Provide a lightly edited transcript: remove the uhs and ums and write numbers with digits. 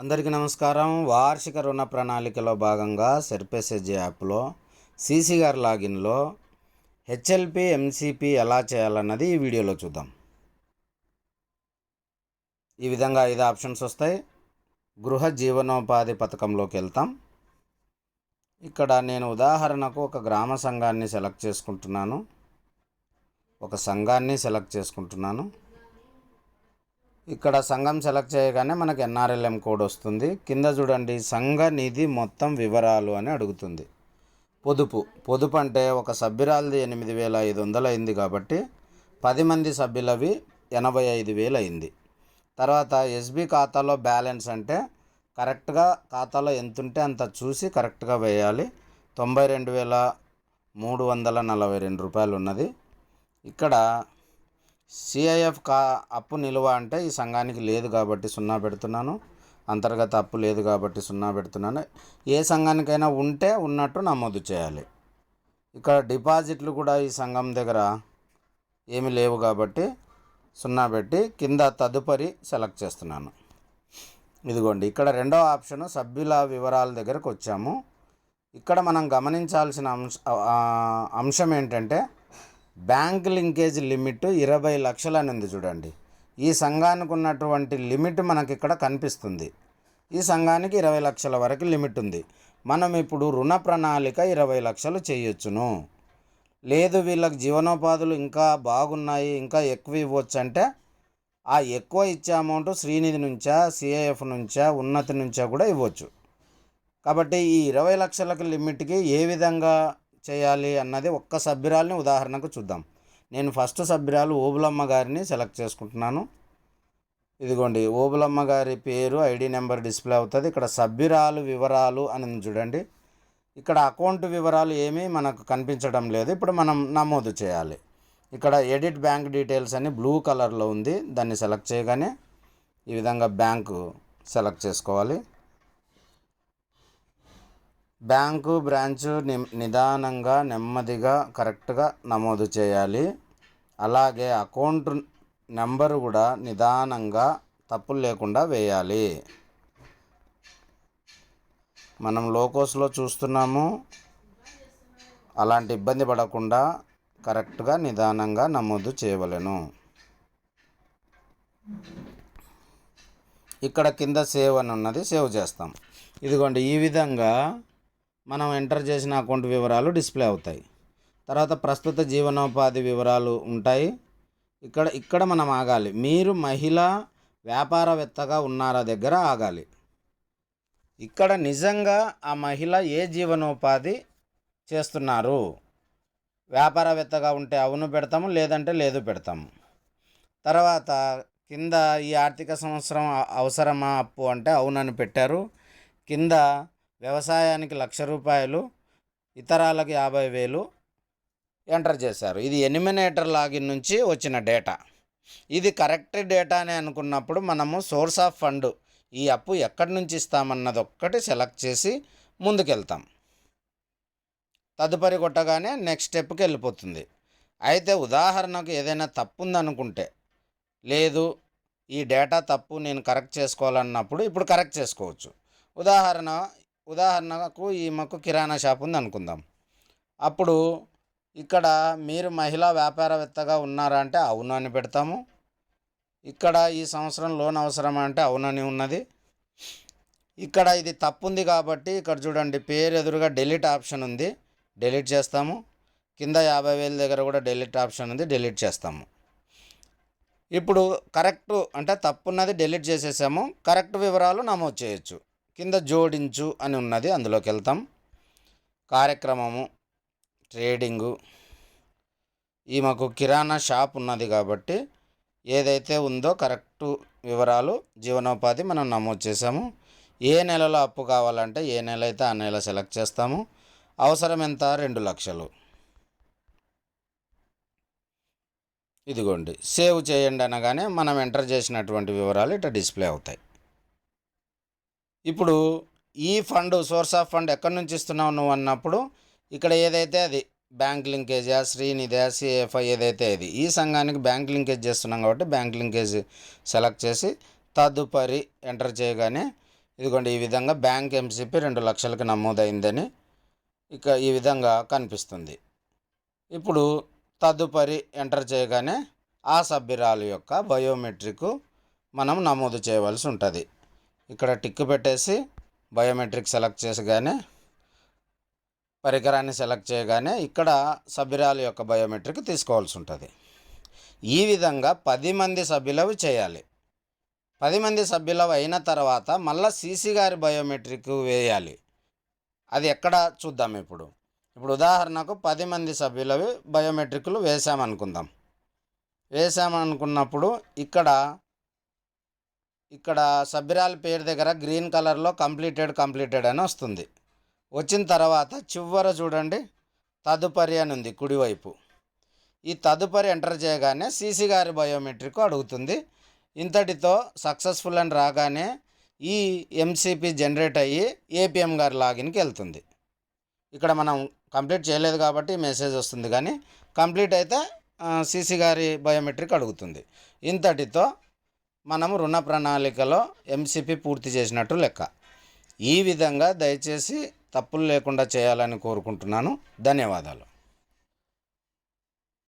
అందరికీ నమస్కారం. వార్షిక రుణ ప్రణాళికలో భాగంగా సెర్పేసేజ్ యాప్లో సీసీ గారి లాగిన్లో హెచ్ఎల్పి ఎంసీపీ ఎలా చేయాలన్నది ఈ వీడియోలో చూద్దాం. ఈ విధంగా 5 ఆప్షన్స్ వస్తాయి. గృహ జీవనోపాధి పథకంలోకి వెళ్తాం. ఇక్కడ నేను ఉదాహరణకు ఒక గ్రామ సంఘాన్ని సెలెక్ట్ చేసుకుంటున్నాను. ఇక్కడ సంఘం సెలెక్ట్ చేయగానే మనకు ఎన్ఆర్ఎల్ఎం కోడ్ వస్తుంది. కింద చూడండి, సంఘ నిధి మొత్తం వివరాలు అని అడుగుతుంది. పొదుపు అంటే ఒక సభ్యురాలది 8,500 అయింది కాబట్టి 10 మంది సభ్యులవి 85,000 అయింది. తర్వాత ఎస్బీ ఖాతాలో బ్యాలెన్స్ అంటే కరెక్ట్గా ఖాతాలో ఎంత ఉంటే అంత చూసి కరెక్ట్గా వేయాలి. 92,342 రూపాయలు ఉన్నది. ఇక్కడ సిఐఎఫ్ అప్పు నిలువ అంటే ఈ సంఘానికి లేదు కాబట్టి 0 పెడుతున్నాను. అంతర్గత అప్పు లేదు కాబట్టి 0 పెడుతున్నాను. ఏ సంఘానికైనా ఉంటే ఉన్నట్టు నమోదు చేయాలి. ఇక్కడ డిపాజిట్లు కూడా ఈ సంఘం దగ్గర ఏమి లేవు కాబట్టి 0 పెట్టి కింద తదుపరి సెలెక్ట్ చేస్తున్నాను. ఇదిగోండి, ఇక్కడ రెండో ఆప్షన్ సభ్యుల వివరాల దగ్గరకు వచ్చాము. ఇక్కడ మనం గమనించాల్సిన అంశం ఏంటంటే బ్యాంక్ లింకేజ్ లిమిట్ 20 లక్షలు అని ఉంది చూడండి. ఈ సంఘానికి ఉన్నటువంటి లిమిట్ మనకి ఇక్కడ కనిపిస్తుంది. ఈ సంఘానికి 20 లక్షల వరకు లిమిట్ ఉంది. మనం ఇప్పుడు రుణ ప్రణాళిక 20 లక్షలు చేయొచ్చును. లేదు వీళ్ళకి జీవనోపాధులు ఇంకా బాగున్నాయి, ఇంకా ఎక్కువ ఇవ్వచ్చు అంటే ఆ ఎక్కువ ఇచ్చే అమౌంట్ శ్రీనిధి నుంచా, సిఐఎఫ్ నుంచా, ఉన్నతి నుంచా కూడా ఇవ్వచ్చు. కాబట్టి ఈ 20 లక్షలకు లిమిట్కి ఏ విధంగా చేయాలి అన్నది ఒక్క సభ్యురాలని ఉదాహరణకు చూద్దాం. నేను ఫస్ట్ సభ్యురాలు ఓబులమ్మ గారిని సెలెక్ట్ చేసుకుంటున్నాను. ఇదిగోండి, ఓబులమ్మ గారి పేరు, ఐడి నెంబర్ డిస్ప్లే అవుతుంది. ఇక్కడ సభ్యురాలు వివరాలు అని చూడండి. ఇక్కడ అకౌంట్ వివరాలు ఏమీ మనకు కనిపించడం లేదు. ఇప్పుడు మనం నమోదు చేయాలి. ఇక్కడ ఎడిట్ బ్యాంక్ డీటెయిల్స్ అని బ్లూ కలర్లో ఉంది. దాన్ని సెలెక్ట్ చేయగానే ఈ విధంగా బ్యాంకు సెలెక్ట్ చేసుకోవాలి. బ్యాంకు బ్రాంచు నిదానంగా నెమ్మదిగా కరెక్ట్గా నమోదు చేయాలి. అలాగే అకౌంట్ నెంబరు కూడా నిదానంగా తప్పులు లేకుండా వేయాలి. మనం లోకోస్లో చూస్తున్నాము, అలాంటి ఇబ్బంది పడకుండా కరెక్ట్గా నిదానంగా నమోదు చేయవలెను. ఇక్కడ కింద సేవ్ అని ఉన్నది, సేవ్ చేస్తాం. ఇదిగోండి, ఈ విధంగా మనం ఎంటర్ చేసిన అకౌంట్ వివరాలు డిస్ప్లే అవుతాయి. తర్వాత ప్రస్తుత జీవనోపాధి వివరాలు ఉంటాయి. ఇక్కడ మనం ఆగాలి. మీరు మహిళా వ్యాపారవేత్తగా ఉన్నారా దగ్గర ఆగాలి. ఇక్కడ నిజంగా ఆ మహిళ ఏ జీవనోపాధి చేస్తున్నారు, వ్యాపారవేత్తగా ఉంటే అవును పెడతాము, లేదంటే లేదు పెడతాము. తర్వాత కింద ఈ ఆర్థిక సంవత్సరం అవసరమా అప్పు అంటే అవునని పెట్టారు. కింద వ్యవసాయానికి 1,00,000 రూపాయలు, ఇతరాలకు 50,000 ఎంటర్ చేశారు. ఇది ఎనిమినేటర్ లాగిన్ నుంచి వచ్చిన డేటా. ఇది కరెక్ట్ డేటానే అనుకున్నప్పుడు మనము సోర్స్ ఆఫ్ ఫండ్, ఈ అప్పు ఎక్కడి నుంచి ఇస్తామన్నది ఒక్కటి సెలెక్ట్ చేసి ముందుకెళ్తాం. తదుపరి కొట్టగానే నెక్స్ట్ స్టెప్కి వెళ్ళిపోతుంది. అయితే ఉదాహరణకు ఏదైనా తప్పు ఉందనుకుంటే, లేదు ఈ డేటా తప్పు నేను కరెక్ట్ చేసుకోవాలన్నప్పుడు ఇప్పుడు కరెక్ట్ చేసుకోవచ్చు. ఉదాహరణకు ఈమెకు కిరాణా షాప్ ఉంది అనుకుందాం. అప్పుడు ఇక్కడ మీరు మహిళా వ్యాపారవేత్తగా ఉన్నారా అంటే అవును అని పెడతాము. ఇక్కడ ఈ సంవత్సరం లోన్ అవసరమా అంటే అవునని ఉన్నది. ఇక్కడ ఇది తప్పు ఉంది కాబట్టి ఇక్కడ చూడండి, పేరు ఎదురుగా డెలీట్ ఆప్షన్ ఉంది, డెలీట్ చేస్తాము. కింద 50,000 దగ్గర కూడా డెలీట్ ఆప్షన్ ఉంది, డెలీట్ చేస్తాము. ఇప్పుడు కరెక్ట్ అంటే తప్పున్నది డెలీట్ చేసేసాము. కరెక్ట్ వివరాలు నమోదు చేయొచ్చు. కింద జోడించు అని ఉన్నది, అందులోకి వెళ్తాం. కార్యక్రమము, ట్రేడింగు, ఈమెకు కిరాణా షాప్ ఉన్నది కాబట్టి ఏదైతే ఉందో కరెక్ట్ వివరాలు, జీవనోపాధి మనం నమోదు చేసాము. ఏ నెలలో అప్పు కావాలంటే ఏ నెల అయితే ఆ నెల సెలెక్ట్ చేస్తాము. అవసరం ఎంత, 2 లక్షలు. ఇదిగోండి, సేవ్ చేయండి అనగానే మనం ఎంటర్ చేసినటువంటి వివరాలు ఇట్లా డిస్ప్లే అవుతాయి. ఇప్పుడు ఈ ఫండ్, సోర్స్ ఆఫ్ ఫండ్ ఎక్కడి నుంచి ఇస్తున్నావు నువ్వు అన్నప్పుడు ఇక్కడ ఏదైతే అది బ్యాంక్ లింకేజా, శ్రీనిధి, సిఎఫ్ఐ ఏదైతే ఇది, ఈ సంఘానికి బ్యాంక్ లింకేజ్ చేస్తున్నాం కాబట్టి బ్యాంక్ లింకేజ్ సెలెక్ట్ చేసి తదుపరి ఎంటర్ చేయగానే ఇదిగోండి ఈ విధంగా బ్యాంక్ ఎంసీపీ 2 లక్షలకు నమోదైందని ఇక ఈ విధంగా కనిపిస్తుంది. ఇప్పుడు తదుపరి ఎంటర్ చేయగానే ఆ సభ్యురాలు యొక్క బయోమెట్రిక్ మనం నమోదు చేయవలసి ఉంటుంది. ఇక్కడ టిక్ పెట్టేసి బయోమెట్రిక్ సెలెక్ట్ చేసగానే పరికరాన్ని సెలెక్ట్ చేయగానే ఇక్కడ సభ్యురాలు యొక్క బయోమెట్రిక్ తీసుకోవాల్సి ఉంటుంది. ఈ విధంగా 10 మంది సభ్యులవి చేయాలి. 10 మంది సభ్యులవి అయిన తర్వాత మళ్ళీ సీసీ గారి బయోమెట్రిక్ వేయాలి. అది ఎక్కడ చూద్దాం. ఇప్పుడు ఉదాహరణకు 10 మంది సభ్యులవి బయోమెట్రిక్లు వేసామనుకున్నప్పుడు ఇక్కడ సభ్యురాలి పేరు దగ్గర గ్రీన్ కలర్లో కంప్లీటెడ్ అని వస్తుంది. వచ్చిన తర్వాత చివర చూడండి తదుపరి అని ఉంది కుడివైపు. ఈ తదుపరి ఎంటర్ చేయగానే సీసీ గారి బయోమెట్రిక్ అడుగుతుంది. ఇంతటితో సక్సెస్ఫుల్ అని రాగానే ఈ ఎంసీపీ జనరేట్ అయ్యి ఏపీఎం గారి లాగిన్కి వెళ్తుంది. ఇక్కడ మనం కంప్లీట్ చేయలేదు కాబట్టి మెసేజ్ వస్తుంది, కానీ కంప్లీట్ అయితే సీసీ గారి బయోమెట్రిక్ అడుగుతుంది. ఇంతటితో మనము రుణ ప్రణాళికలో ఎంసీపీ పూర్తి చేసినట్టు లెక్క. ఈ విధంగా దయచేసి తప్పులు లేకుండా చేయాలని కోరుకుంటున్నాను. ధన్యవాదాలు.